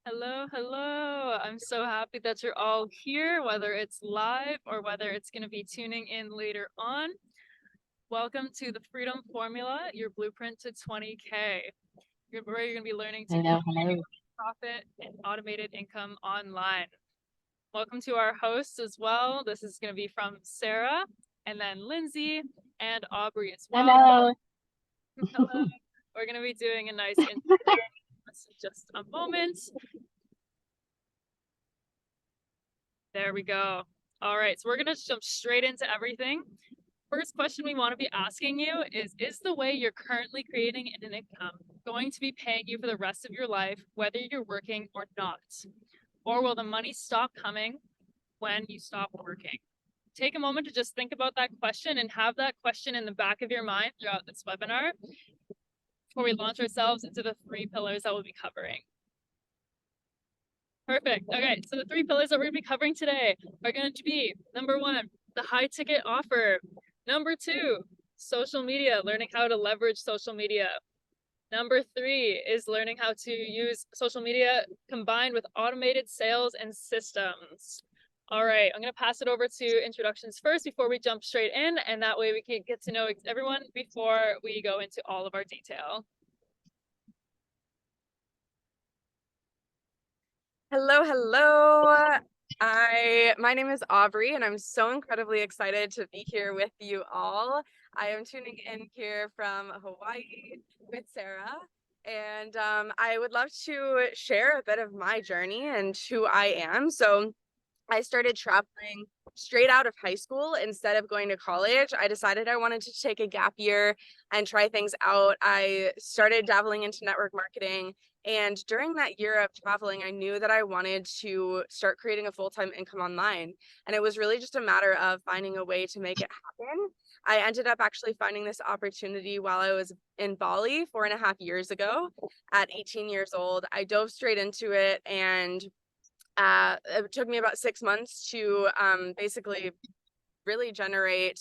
Hello, hello. I'm so happy that you're all here, whether it's live or whether it's going to be tuning in later on. Welcome to the Freedom Formula, your blueprint to 20K, where you're going to be learning to Hello, hello. profit and automated income online. Welcome to our hosts as well. This is going to be from Sarah and then Lindsay and Aubrey as well. Hello. Hello. We're going to be doing a nice introduction in just a moment. There we go. All right, so we're going to jump straight into everything. First question we want to be asking you is the way you're currently creating an income going to be paying you for the rest of your life, whether you're working or not? Or will the money stop coming when you stop working? Take a moment to just think about that question and have that question in the back of your mind throughout this webinar before we launch ourselves into the 3 pillars that we'll be covering. Perfect. Okay, so the 3 pillars that we're going to be covering today are going to be, number 1, the high ticket offer. Number 2, social media, learning how to leverage social media. Number 3 is learning how to use social media combined with automated sales and systems. All right, I'm going to pass it over to introductions first before we jump straight in, and that way we can get to know everyone before we go into all of our detail. Hello, hello. My name is Aubrey, and I'm so incredibly excited to be here with you all. I am tuning in here from Hawaii with Sarah, and I would love to share a bit of my journey and who I am. So I started traveling straight out of high school instead of going to college. I decided I wanted to take a gap year and try things out. I started dabbling into network marketing. And during that year of traveling, I knew that I wanted to start creating a full-time income online. And it was really just a matter of finding a way to make it happen. I ended up actually finding this opportunity while I was in Bali 4.5 years ago. At 18 years old, I dove straight into it, and it took me about 6 months to basically really generate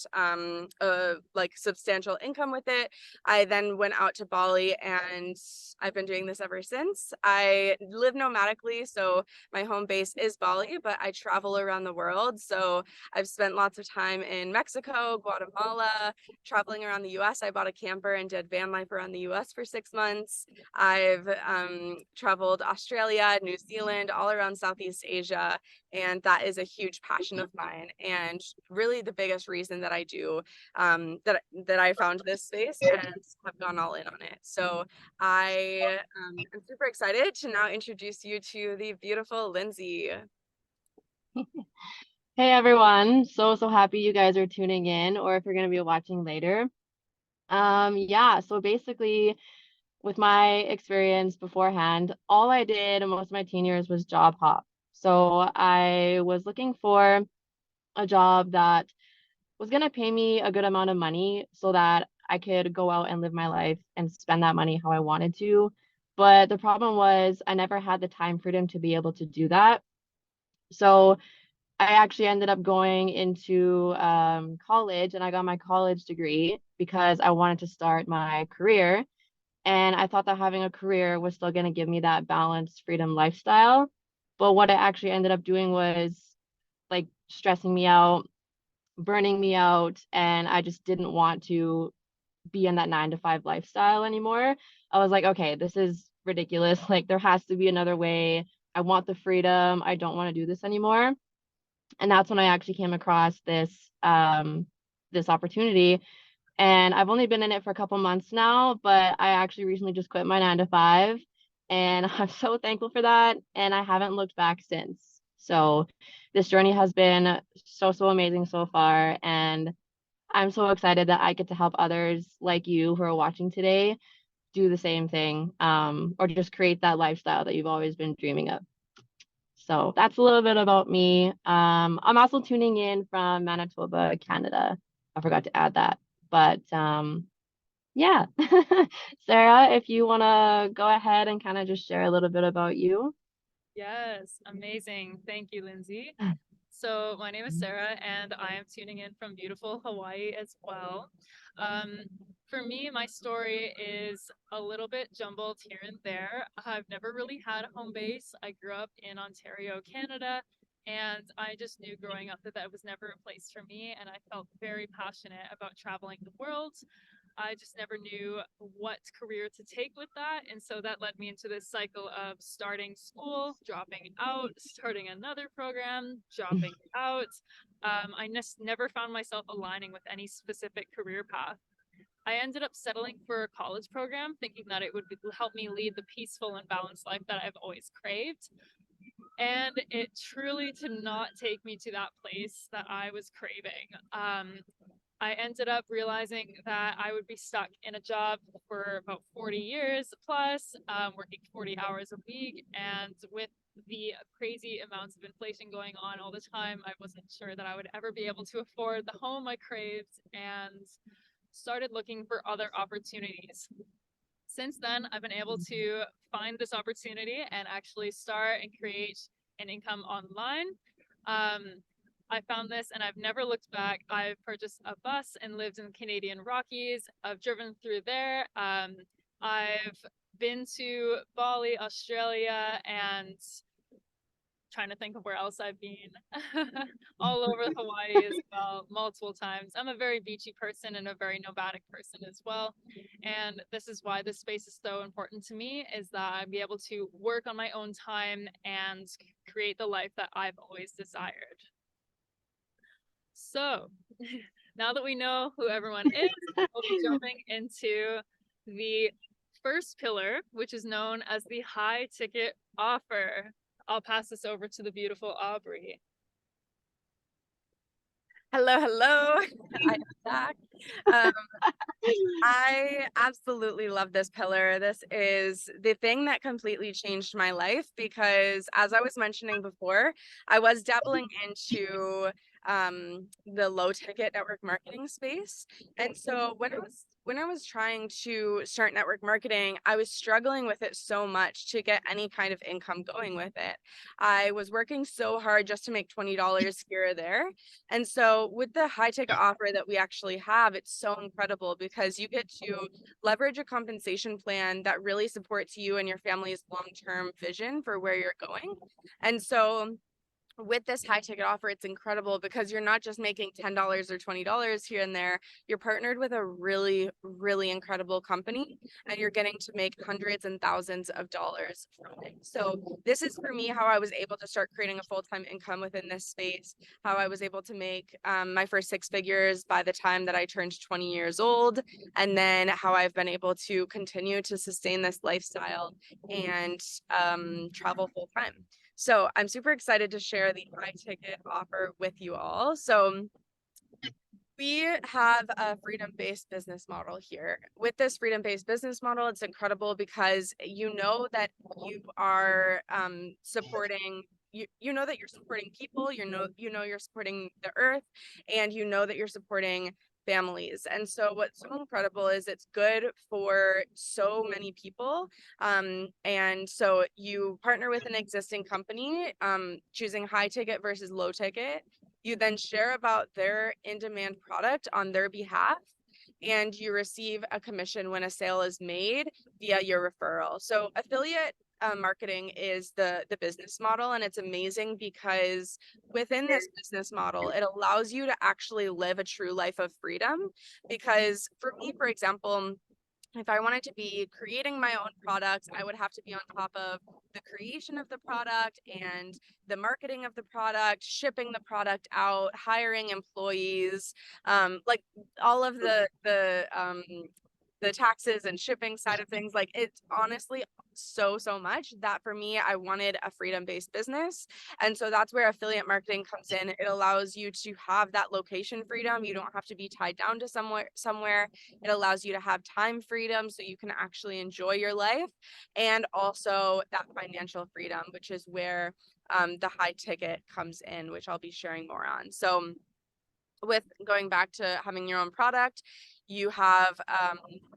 like substantial income with it. I then went out to Bali, and I've been doing this ever since. I live nomadically, so my home base is Bali, but I travel around the world. So I've spent lots of time in Mexico, Guatemala, traveling around the US. I bought a camper and did van life around the US for 6 months. I've traveled Australia, New Zealand, all around Southeast Asia, and that is a huge passion of mine, and really the biggest reason that I do that I found this space and have gone all in on it. So I am super excited to now introduce you to the beautiful Lindsay. Hey everyone. So happy you guys are tuning in, or if you're going to be watching later. Yeah, so basically with my experience beforehand, all I did most of my teen years was job hop. So I was looking for a job that was going to pay me a good amount of money so that I could go out and live my life and spend that money how I wanted to. But the problem was I never had the time freedom to be able to do that. So I actually ended up going into college, and I got my college degree because I wanted to start my career. And I thought that having a career was still going to give me that balanced freedom lifestyle. But what it actually ended up doing was like stressing me out, burning me out, and I just didn't want to be in that 9 to 5 lifestyle anymore. I was like, okay, this is ridiculous. Like there has to be another way. I want the freedom. I don't want to do this anymore. And that's when I actually came across this opportunity. And I've only been in it for a couple months now, but I actually recently just quit my 9 to 5, and I'm so thankful for that. And I haven't looked back since. So this journey has been so amazing so far, and I'm so excited that I get to help others like you who are watching today do the same thing, or just create that lifestyle that you've always been dreaming of. So that's a little bit about me. I'm also tuning in from Manitoba, Canada. I forgot to add that. But yeah. Sarah, if you want to go ahead and kind of just share a little bit about you. Yes, amazing. Thank you, Lindsay. So my name is Sarah, and I am tuning in from beautiful Hawaii as well. Um, for me, my story is a little bit jumbled here and there. I've never really had a home base. I grew up in Ontario, Canada, and I just knew growing up that that was never a place for me, and I felt very passionate about traveling the world. I just never knew what career to take with that. And so that led me into this cycle of starting school, dropping out, starting another program, dropping out. I just never found myself aligning with any specific career path. I ended up settling for a college program, thinking that it would help me lead the peaceful and balanced life that I've always craved. And it truly did not take me to that place that I was craving. I ended up realizing that I would be stuck in a job for about 40 years plus, working 40 hours a week. And with the crazy amounts of inflation going on all the time, I wasn't sure that I would ever be able to afford the home I craved, and started looking for other opportunities. Since then, I've been able to find this opportunity and actually start and create an income online. Um, I found this and I've never looked back. I've purchased a bus and lived in the Canadian Rockies. I've driven through there. I've been to Bali, Australia, and trying to think of where else I've been. All over Hawaii as well, multiple times. I'm a very beachy person and a very nomadic person as well. And this is why this space is so important to me, is that I be able to work on my own time and create the life that I've always desired. So now that we know who everyone is, we'll be jumping into the first pillar, which is known as the high ticket offer. I'll pass this over to the beautiful Aubrey. Hello, hello. I'm back. I absolutely love this pillar. This is the thing that completely changed my life because, as I was mentioning before, I was dabbling into the low ticket network marketing space. And so when I was trying to start network marketing, I was struggling with it so much to get any kind of income going with it. I was working so hard just to make $20 here or there. And so with the high ticket offer that we actually have, it's so incredible because you get to leverage a compensation plan that really supports you and your family's long-term vision for where you're going. And so with this high ticket offer, it's incredible because you're not just making $10 or $20 here and there. You're partnered with a really, really incredible company, and you're getting to make hundreds and thousands of dollars from it. So this is for me how I was able to start creating a full-time income within this space, how I was able to make my first six figures by the time that I turned 20 years old, and then how I've been able to continue to sustain this lifestyle and travel full-time. So I'm super excited to share the high ticket offer with you all. So we have a freedom-based business model here. With this freedom-based business model, it's incredible because you know that you are supporting you know that you're supporting people, you know you're supporting the earth, and you know that you're supporting families. And so what's so incredible is it's good for so many people. And so you partner with an existing company, choosing high ticket versus low ticket. You then share about their in-demand product on their behalf, and you receive a commission when a sale is made via your referral. So affiliate marketing is the business model, and it's amazing because within this business model, it allows you to actually live a true life of freedom. Because for me, for example, if I wanted to be creating my own products, I would have to be on top of the creation of the product and the marketing of the product, shipping the product out, hiring employees, like all of the taxes and shipping side of things. Like, it's honestly so much that for me, I wanted a freedom-based business. And so that's where affiliate marketing comes in. It allows you to have that location freedom. You don't have to be tied down to somewhere. It allows you to have time freedom so you can actually enjoy your life, and also that financial freedom, which is where the high ticket comes in, which I'll be sharing more on. So with going back to having your own product, You have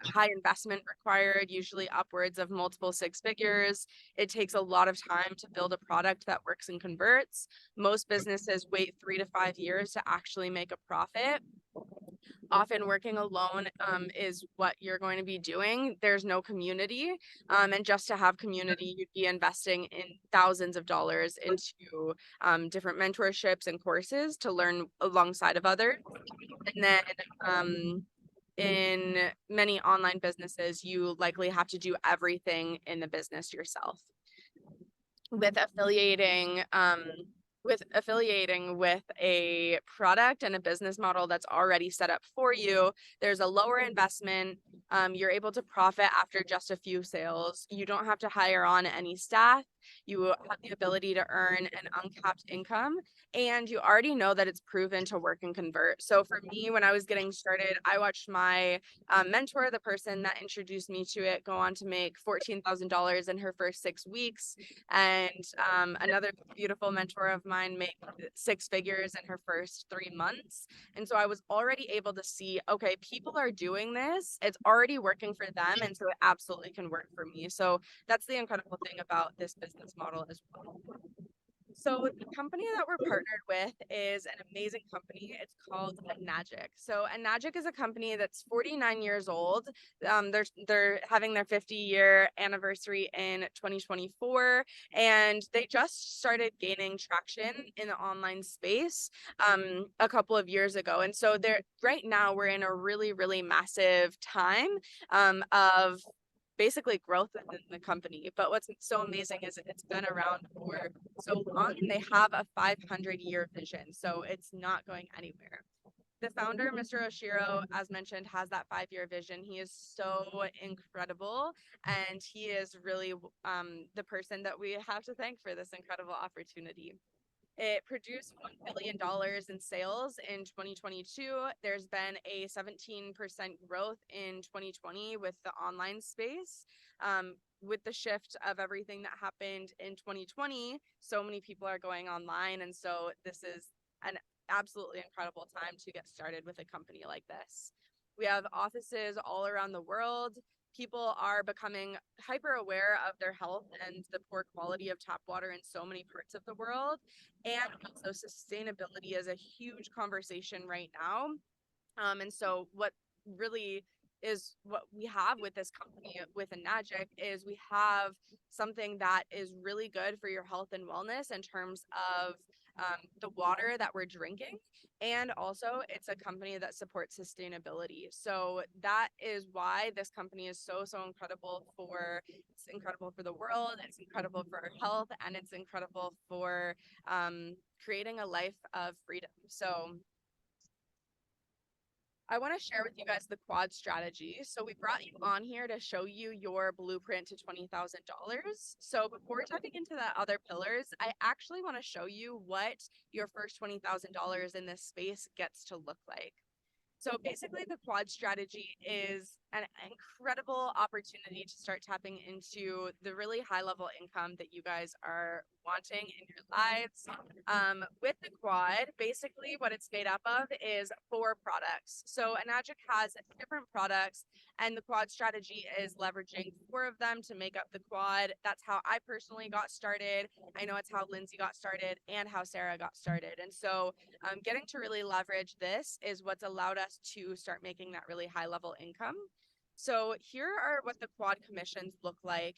high investment required, usually upwards of multiple six figures. It takes a lot of time to build a product that works and converts. Most businesses wait 3 to 5 years to actually make a profit. Often working alone is what you're going to be doing. There's no community. And just to have community, you'd be investing in thousands of dollars into different mentorships and courses to learn alongside of others. And then in many online businesses, you likely have to do everything in the business yourself. With affiliating with a product and a business model that's already set up for you, there's a lower investment. You're able to profit after just a few sales. You don't have to hire on any staff. You have the ability to earn an uncapped income, and you already know that it's proven to work and convert. So for me, when I was getting started, I watched my mentor, the person that introduced me to it, go on to make $14,000 in her first 6 weeks. And another beautiful mentor of mine make 6 figures in her first 3 months. And so I was already able to see, okay, people are doing this. It's already working for them. And so it absolutely can work for me. So that's the incredible thing about this business model as well. So the company that we're partnered with is an amazing company. It's called Enagic. So Enagic is a company that's 49 years old. They're having their 50-year anniversary in 2024, and they just started gaining traction in the online space a couple of years ago. And so they're right now we're in a really, really massive time of basically growth within the company. But what's so amazing is it's been around for so long and they have a 500-year vision. So it's not going anywhere. The founder, Mr. Oshiro, as mentioned, has that 5-year vision. He is so incredible, and he is really the person that we have to thank for this incredible opportunity. It produced $1 billion in sales in 2022. There's been a 17% growth in 2020 with the online space. With the shift of everything that happened in 2020, so many people are going online. And so this is an absolutely incredible time to get started with a company like this. We have offices all around the world. People are becoming hyper aware of their health and the poor quality of tap water in so many parts of the world. And also sustainability is a huge conversation right now. And so what really is what we have with this company, with Enagic, is we have something that is really good for your health and wellness in terms of the water that we're drinking. And also it's a company that supports sustainability. So that is why this company is so incredible it's incredible for the world, it's incredible for our health, and it's incredible for creating a life of freedom. So I want to share with you guys the quad strategy. So we brought you on here to show you your blueprint to $20,000. So before diving into the other pillars, I actually want to show you what your first $20,000 in this space gets to look like. So basically the quad strategy is an incredible opportunity to start tapping into the really high level income that you guys are wanting in your lives. With the quad, basically what it's made up of is 4 products. So Enagic has different products, and the quad strategy is leveraging 4 of them to make up the quad. That's how I personally got started. I know it's how Lindsay got started and how Sarah got started. And so getting to really leverage this is what's allowed us to start making that really high level income. So here are what the quad commissions look like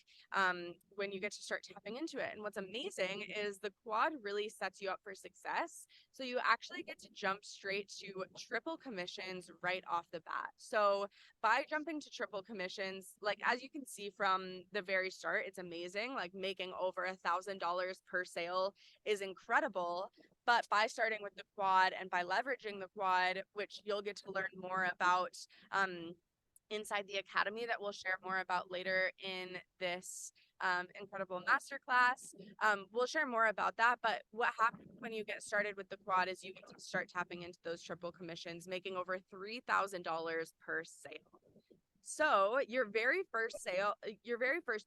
when you get to start tapping into it. And what's amazing is the quad really sets you up for success. So you actually get to jump straight to triple commissions right off the bat. So by jumping to triple commissions, like as you can see from the very start, it's amazing. Like making over $1,000 per sale is incredible. But by starting with the quad and by leveraging the quad, which you'll get to learn more about inside the academy that we'll share more about later in this incredible masterclass. We'll share more about that, but what happens when you get started with the quad is you get to start tapping into those triple commissions, making over $3,000 per sale. So your very first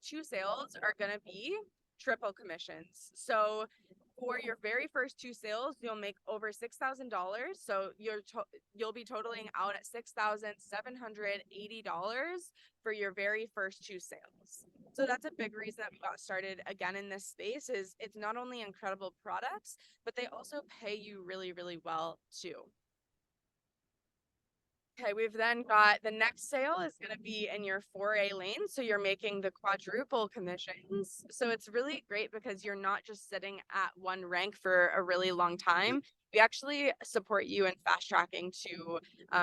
2 sales are going to be triple commissions. So For your very first 2 sales, you'll make over $6,000. So you'll be totaling out at $6,780 for your very first 2 sales. So that's a big reason that we got started again in this space. Is it's not only incredible products, but they also pay you really, really well too. Okay, we've then got the next sale is going to be in your 4A lane. So you're making the quadruple commissions. So it's really great because you're not just sitting at one rank for a really long time. We actually support you in fast tracking to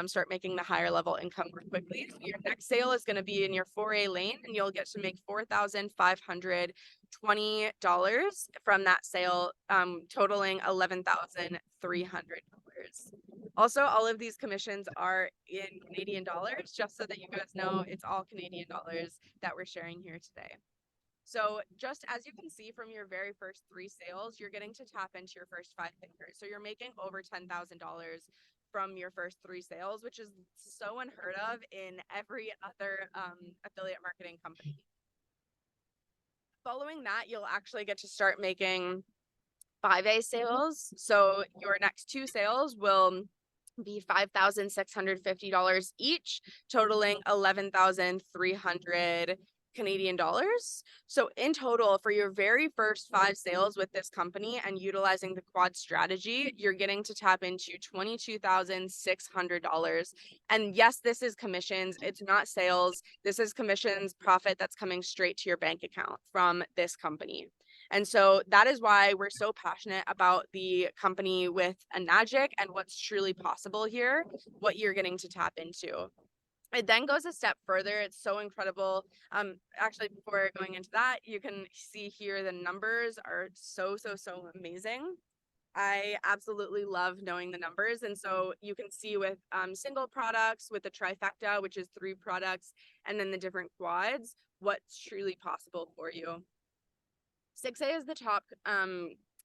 start making the higher level income more quickly. So your next sale is going to be in your 4A lane, and you'll get to make $4,520 from that sale, totaling $11,300. Also, all of these commissions are in Canadian dollars, just so that you guys know it's all Canadian dollars that we're sharing here today. So just as you can see from your very first 3 sales, you're getting to tap into your first 5 figures. So you're making over $10,000 from your first 3 sales, which is so unheard of in every other affiliate marketing company. Following that, you'll actually get to start making 5A sales. So your next 2 sales will be $5,650 each, totaling 11,300 Canadian dollars. So in total, for your very first 5 sales with this company and utilizing the quad strategy, you're getting to tap into $22,600. And yes, this is commissions. It's not sales. This is commissions, profit that's coming straight to your bank account from this company. And so that is why we're so passionate about the company with Enagic and what's truly possible here, what you're getting to tap into. It then goes a step further. It's so incredible. Actually, before going into that, you can see here the numbers are so amazing. I absolutely love knowing the numbers. And so you can see with single products, with the trifecta, which is 3 products, and then the different quads, what's truly possible for you. 6A is the top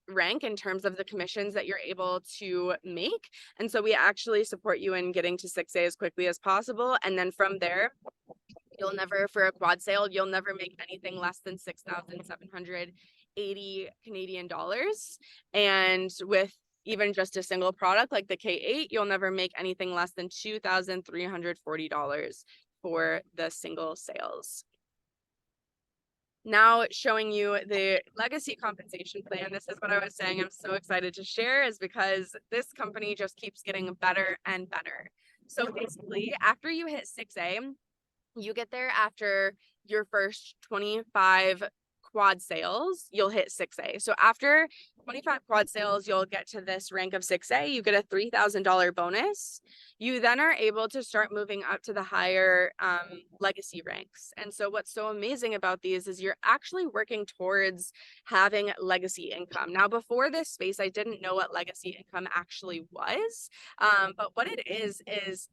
rank in terms of the commissions that you're able to make. And so we actually support you in getting to 6A as quickly as possible. And then from there, you'll never, for a quad sale, you'll never make anything less than 6,780 Canadian dollars. And with even just a single product like the K8, you'll never make anything less than $2,340 for the single sales. Now showing you the legacy compensation plan. This is what I was saying I'm so excited to share, is because this company just keeps getting better and better. So basically, after you hit 6A, you get there after your first 25 quad sales, you'll hit 6A. So after 25 quad sales, you'll get to this rank of 6A. You get a $3,000 bonus. You then are able to start moving up to the higher legacy ranks. And so what's so amazing about these is you're actually working towards having legacy income. Now, before this space, I didn't know what legacy income actually was. But what it is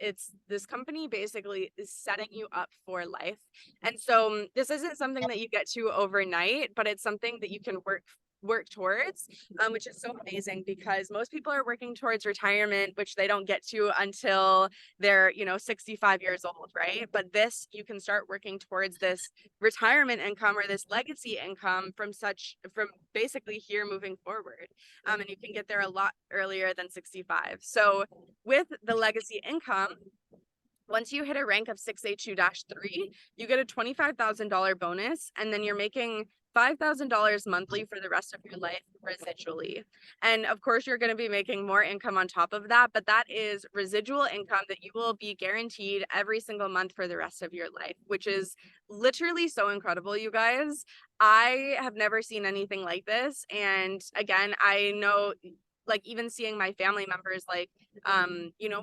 it's this company basically is setting you up for life. And so this isn't something that you get to overnight, but it's something that you can work towards, which is so amazing, because most people are working towards retirement, which they don't get to until they're 65 years old, right? But this, you can start working towards this retirement income or this legacy income from basically here moving forward, and you can get there a lot earlier than 65. So with the legacy income, once you hit a rank of 6A2-3, you get a $25,000 bonus, and then you're making $5,000 monthly for the rest of your life residually. And of course, you're going to be making more income on top of that, but that is residual income that you will be guaranteed every single month for the rest of your life, which is literally so incredible, you guys. I have never seen anything like this. And again, I know, like, even seeing my family members, like,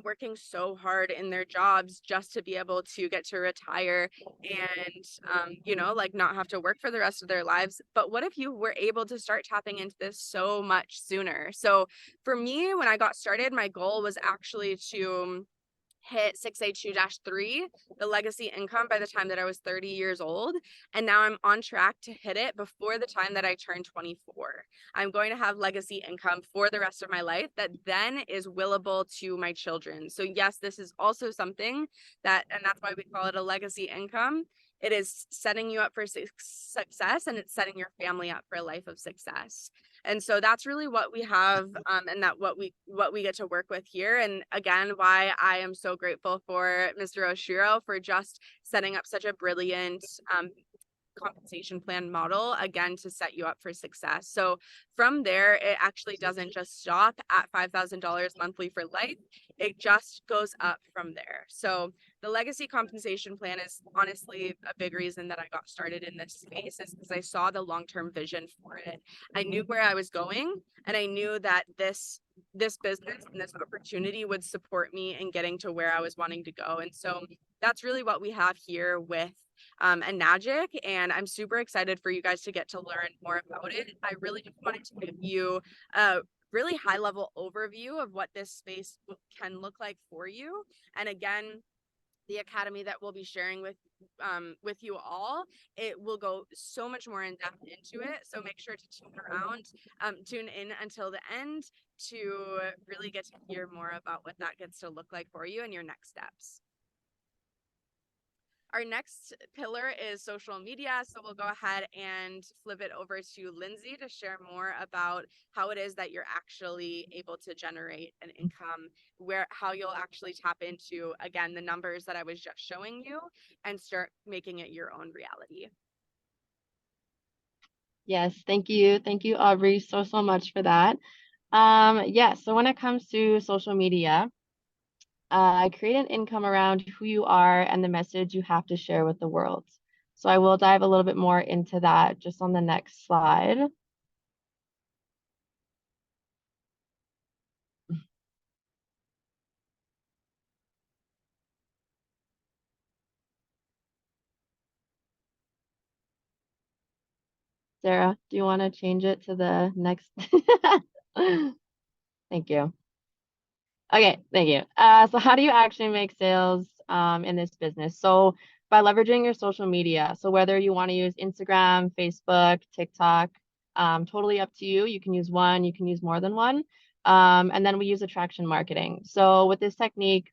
working so hard in their jobs just to be able to get to retire and, like, not have to work for the rest of their lives. But what if you were able to start tapping into this so much sooner? So for me, when I got started, my goal was actually to hit 6A2-3, the legacy income, by the time that I was 30 years old. And now I'm on track to hit it before the time that I turn 24. I'm going to have legacy income for the rest of my life that then is willable to my children. So yes, this is also something that, and that's why we call it a legacy income. it is setting you up for success, and it's setting your family up for a life of success. And so that's really what we have, and that what we get to work with here. And again, why I am so grateful for Mr. Oshiro for just setting up such a brilliant compensation plan model, again, to set you up for success. So from there, it actually doesn't just stop at $5,000 monthly for life. It just goes up from there. So the legacy compensation plan is honestly a big reason that I got started in this space, is because I saw the long-term vision for it. I knew where I was going, and I knew that this business and this opportunity would support me in getting to where I was wanting to go. And so that's really what we have here with Enagic, and I'm super excited for you guys to get to learn more about it. I really just wanted to give you a really high level overview of what this space can look like for you. And again, the academy that we'll be sharing with you all, it will go so much more in depth into it. So make sure to tune in until the end to really get to hear more about what that gets to look like for you and your next steps. Our next pillar is social media. So we'll go ahead and flip it over to Lindsay to share more about how it is that you're actually able to generate an income, how you'll actually tap into, again, the numbers that I was just showing you and start making it your own reality. Yes, thank you. Thank you, Aubrey, so much for that. So when it comes to social media, create an income around who you are and the message you have to share with the world. So I will dive a little bit more into that just on the next slide. Sarah, do you want to change it to the next? Thank you. Okay, thank you. So how do you actually make sales in this business? So by leveraging your social media. So whether you want to use Instagram, Facebook, TikTok, totally up to you. You can use one, you can use more than one. And then we use attraction marketing. So with this technique,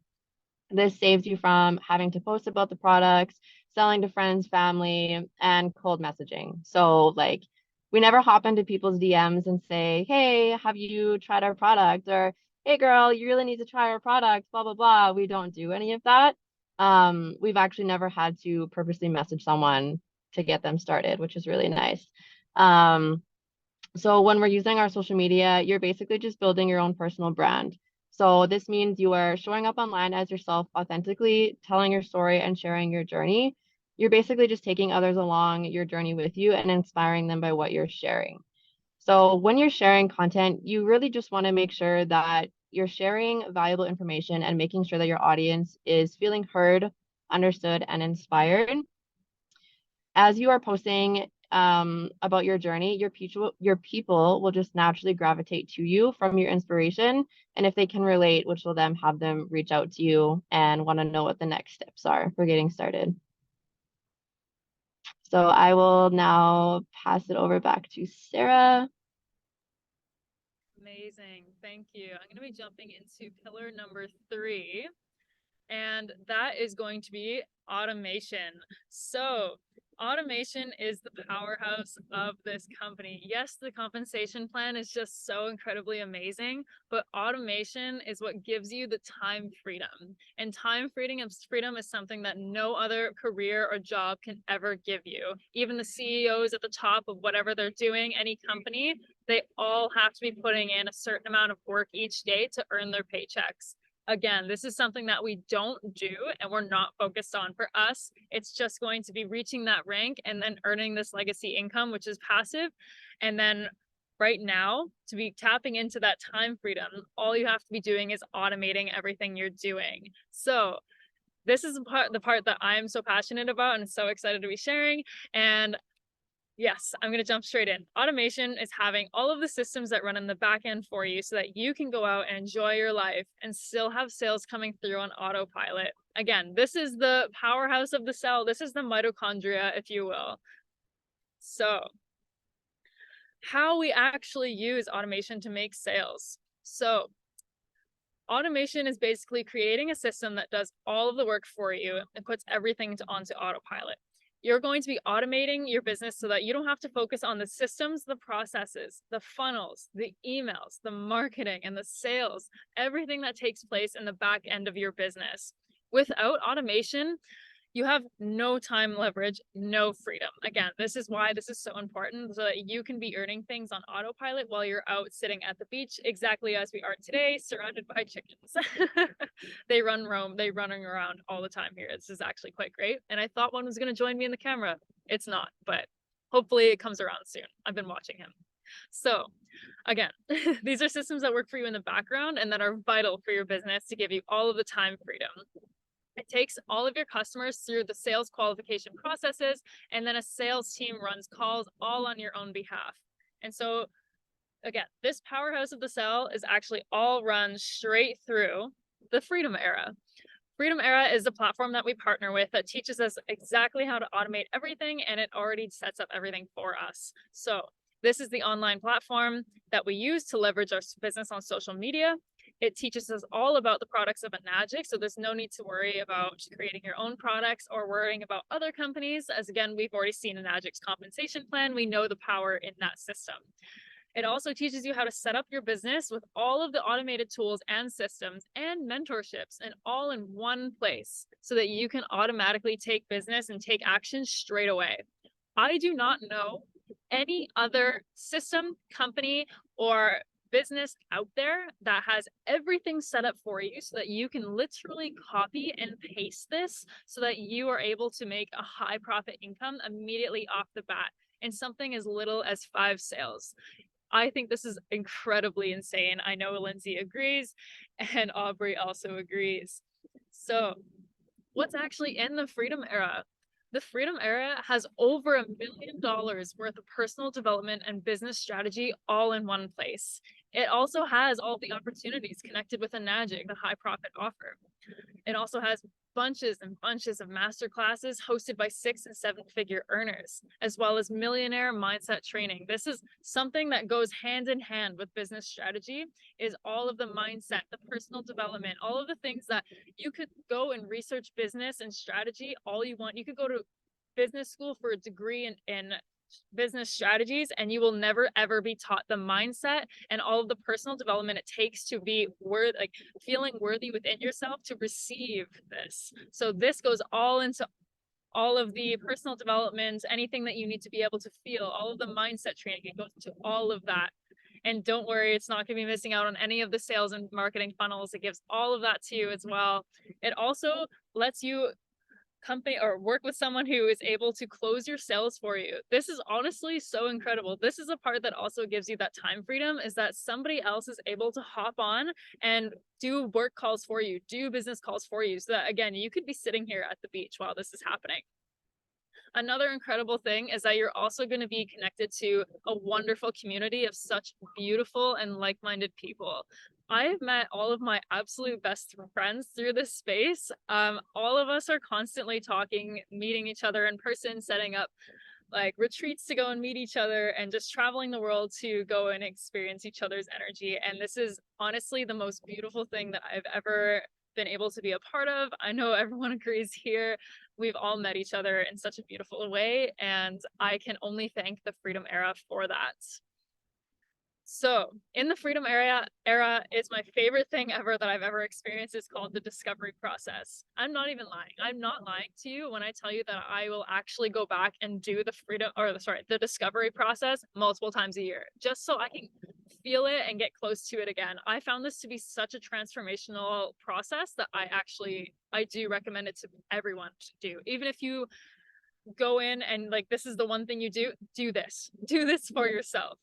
this saves you from having to post about the products, selling to friends, family, and cold messaging. So like we never hop into people's DMs and say, hey, have you tried our product? Or hey girl, you really need to try our product, blah, blah, blah. We don't do any of that. We've actually never had to purposely message someone to get them started, which is really nice. So when we're using our social media, you're basically just building your own personal brand. So this means you are showing up online as yourself authentically, telling your story and sharing your journey. You're basically just taking others along your journey with you and inspiring them by what you're sharing. So when you're sharing content, you really just want to make sure that you're sharing valuable information and making sure that your audience is feeling heard, understood, and inspired. As you are posting about your journey, your people will just naturally gravitate to you from your inspiration. And if they can relate, which will then have them reach out to you and want to know what the next steps are for getting started. So I will now pass it over back to Sarah. Amazing. Thank you. I'm going to be jumping into pillar number 3, and that is going to be automation. So automation is the powerhouse of this company. Yes, the compensation plan is just so incredibly amazing, but automation is what gives you the time freedom. And time freedom is something that no other career or job can ever give you. Even the CEOs at the top of whatever they're doing, any company, they all have to be putting in a certain amount of work each day to earn their paychecks. Again, this is something that we don't do and we're not focused on. For us, it's just going to be reaching that rank and then earning this legacy income, which is passive. And then right now, to be tapping into that time freedom, all you have to be doing is automating everything you're doing. So this is the part that I'm so passionate about and so excited to be sharing. And yes, I'm going to jump straight in. Automation is having all of the systems that run in the back end for you so that you can go out and enjoy your life and still have sales coming through on autopilot. Again, this is the powerhouse of the cell. This is the mitochondria, if you will. So how we actually use automation to make sales. So automation is basically creating a system that does all of the work for you and puts everything onto autopilot. You're going to be automating your business so that you don't have to focus on the systems, the processes, the funnels, the emails, the marketing, and the sales, everything that takes place in the back end of your business. Without automation, you have no time leverage, no freedom. Again, this is why this is so important, so that you can be earning things on autopilot while you're out sitting at the beach, exactly as we are today, surrounded by chickens. They running around all the time here. This is actually quite great. And I thought one was going to join me in the camera. It's not, but hopefully it comes around soon. I've been watching him. So again, these are systems that work for you in the background and that are vital for your business to give you all of the time freedom. It takes all of your customers through the sales qualification processes, and then a sales team runs calls all on your own behalf. And so again, this powerhouse of the sell is actually all run straight through the Freedom Era. Freedom Era is the platform that we partner with that teaches us exactly how to automate everything, and it already sets up everything for us. So this is the online platform that we use to leverage our business on social media. It teaches us all about the products of Enagic, so there's no need to worry about creating your own products or worrying about other companies, as again, we've already seen Enagic's compensation plan. We know the power in that system. It also teaches you how to set up your business with all of the automated tools and systems and mentorships, and all in one place so that you can automatically take business and take action straight away. I do not know any other system, company, or business out there that has everything set up for you so that you can literally copy and paste this so that you are able to make a high profit income immediately off the bat in something as little as 5 sales. I think this is incredibly insane. I know Lindsay agrees and Aubrey also agrees. So what's actually in the Freedom Era? The Freedom Era has over $1 million worth of personal development and business strategy all in one place. It also has all the opportunities connected with Enagic, the high profit offer. It also has bunches and bunches of master classes hosted by 6- and 7-figure earners, as well as millionaire mindset training. This is something that goes hand in hand with business strategy, is all of the mindset, the personal development, all of the things that you could go and research business and strategy all you want. You could go to business school for a degree in business strategies, and you will never ever be taught the mindset and all of the personal development it takes to be feeling worthy within yourself to receive this. So this goes all into all of the personal development, anything that you need to be able to feel, all of the mindset training, it goes to all of that. And don't worry, it's not going to be missing out on any of the sales and marketing funnels. It gives all of that to you as well. It also lets you work with someone who is able to close your sales for you. This is honestly so incredible. This is a part that also gives you that time freedom, is that somebody else is able to hop on and do work calls for you, do business calls for you, so that again, you could be sitting here at the beach while this is happening. Another incredible thing is that you're also going to be connected to a wonderful community of such beautiful and like-minded people. I've met all of my absolute best friends through this space. All of us are constantly talking, meeting each other in person, setting up like retreats to go and meet each other, and just traveling the world to go and experience each other's energy. And this is honestly the most beautiful thing that I've ever been able to be a part of. I know everyone agrees here. We've all met each other in such a beautiful way, and I can only thank the Freedom Era for that. So in the Freedom Era, is my favorite thing ever that I've ever experienced is called the discovery process. I'm not even lying. I'm not lying to you when I tell you that I will actually go back and do the discovery process multiple times a year, just so I can feel it and get close to it again. I found this to be such a transformational process that I do recommend it to everyone to do. Even if you go in and like, this is the one thing you do this for yourself.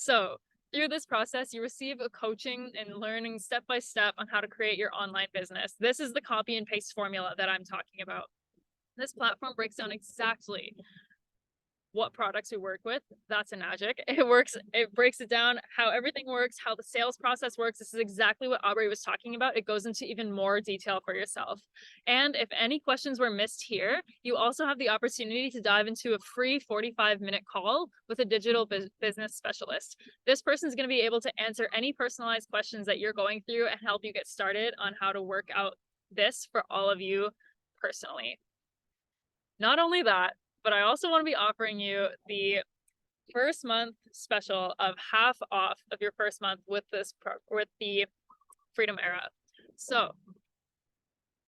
So through this process, you receive a coaching and learning step by step on how to create your online business. This is the copy and paste formula that I'm talking about. This platform breaks down exactly what products we work with. That's Enagic. It breaks it down, how everything works, how the sales process works. This is exactly what Aubrey was talking about. It goes into even more detail for yourself. And if any questions were missed here, you also have the opportunity to dive into a free 45-minute call with a digital business specialist. This person is going to be able to answer any personalized questions that you're going through and help you get started on how to work out this for all of you personally. Not only that, but I also want to be offering you the first month special of half off of your first month with with the Freedom Era. So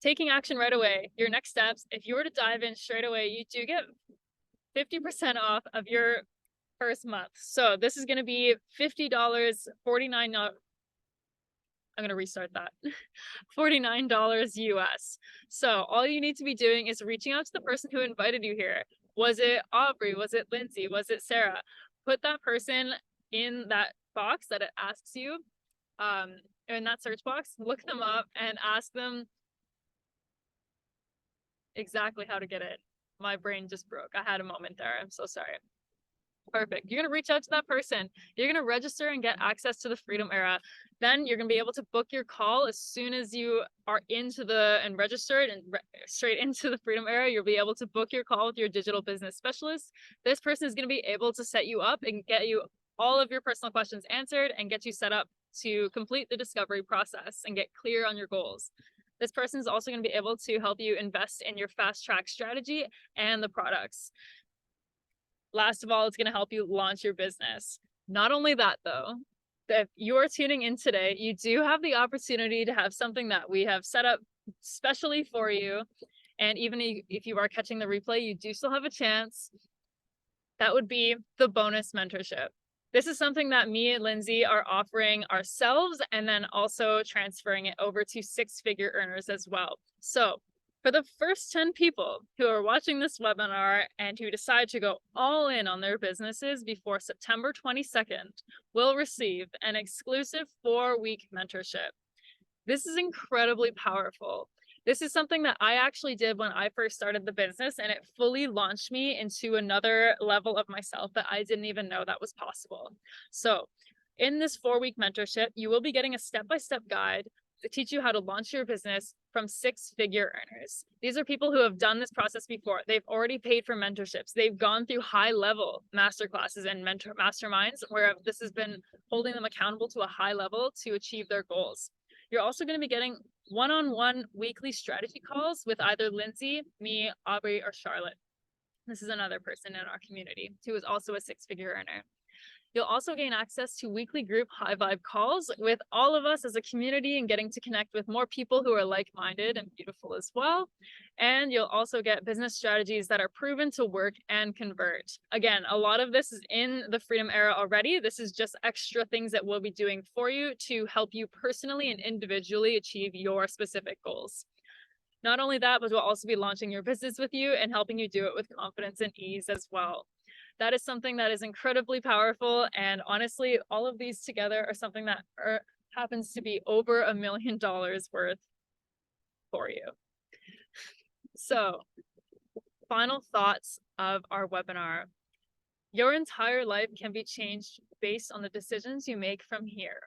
taking action right away, your next steps, if you were to dive in straight away, you do get 50% off of your first month. So this is going to be $50, $49. I'm going to restart that. $49 US. So all you need to be doing is reaching out to the person who invited you here. Was it Aubrey? Was it Lindsay? Was it Sarah? Put that person in that box that it asks you, in that search box, look them up and ask them exactly how to get in. My brain just broke. I had a moment there. I'm so sorry. Perfect. You're going to reach out to that person. You're going to register and get access to the Freedom Era. Then you're going to be able to book your call as soon as you are into and registered and straight into the Freedom Era. You'll be able to book your call with your digital business specialist. This person is going to be able to set you up and get you all of your personal questions answered and get you set up to complete the discovery process and get clear on your goals. This person is also going to be able to help you invest in your fast track strategy and the products. Last of all, it's going to help you launch your business. Not only that, though, if you're tuning in today, you do have the opportunity to have something that we have set up specially for you. And even if you are catching the replay, you do still have a chance. That would be the bonus mentorship. This is something that me and Lindsay are offering ourselves and then also transferring it over to six-figure earners as well. So for the first 10 people who are watching this webinar and who decide to go all in on their businesses before September 22nd, will receive an exclusive 4-week mentorship. This is incredibly powerful. This is something that I actually did when I first started the business, and it fully launched me into another level of myself that I didn't even know that was possible. So in this 4-week mentorship, you will be getting a step-by-step guide to teach you how to launch your business from six-figure earners. These are people who have done this process before. They've already paid for mentorships. They've gone through high-level masterclasses and masterminds where this has been holding them accountable to a high level to achieve their goals. You're also going to be getting one-on-one weekly strategy calls with either Lindsay, me, Aubrey, or Charlotte. This is another person in our community who is also a six-figure earner. You'll also gain access to weekly group high vibe calls with all of us as a community and getting to connect with more people who are like-minded and beautiful as well. And you'll also get business strategies that are proven to work and convert. Again, a lot of this is in the Freedom Era already. This is just extra things that we'll be doing for you to help you personally and individually achieve your specific goals. Not only that, but we'll also be launching your business with you and helping you do it with confidence and ease as well. That is something that is incredibly powerful. And honestly, all of these together are something that happens to be over $1 million worth for you. So, final thoughts of our webinar. Your entire life can be changed based on the decisions you make from here.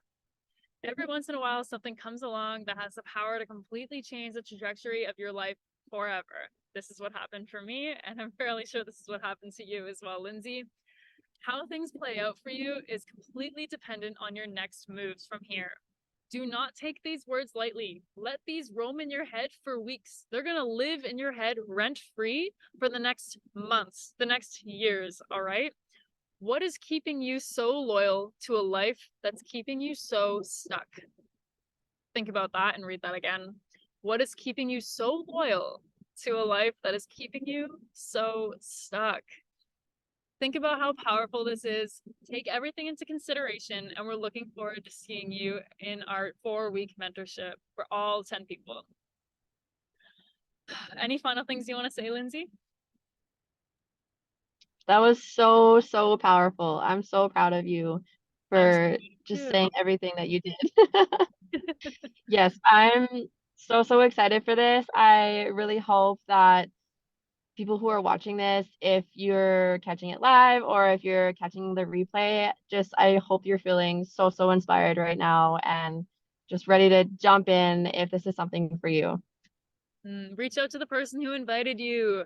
Every once in a while, something comes along that has the power to completely change the trajectory of your life forever. This is what happened for me, and I'm fairly sure this is what happened to you as well, Lindsay. How things play out for you is completely dependent on your next moves from here. Do not take these words lightly. Let these roam in your head for weeks. They're going to live in your head rent-free for the next months, the next years, all right? What is keeping you so loyal to a life that's keeping you so stuck? Think about that and read that again. What is keeping you so loyal to a life that is keeping you so stuck? Think about how powerful this is. Take everything into consideration, and we're looking forward to seeing you in our 4-week mentorship for all 10 people. Any final things you want to say, Lindsay? That was so, so powerful. I'm so proud of you for just saying everything that you did. Yes, I'm so, so excited for this. I really hope that people who are watching this, if you're catching it live or if you're catching the replay, I hope you're feeling so, so inspired right now and just ready to jump in if this is something for you. Reach out to the person who invited you.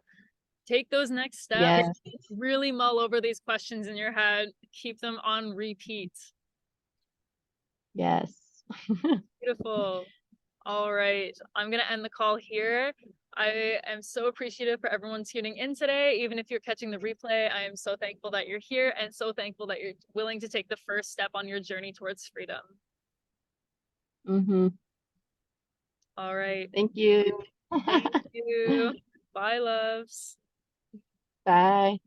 Take those next steps. Yes. Really mull over these questions in your head. Keep them on repeat. Yes. Beautiful. All right. I'm going to end the call here. I am so appreciative for everyone tuning in today. Even if you're catching the replay, I am so thankful that you're here and so thankful that you're willing to take the first step on your journey towards freedom. Mm-hmm. All right. Thank you. Thank you. Bye, loves. Bye.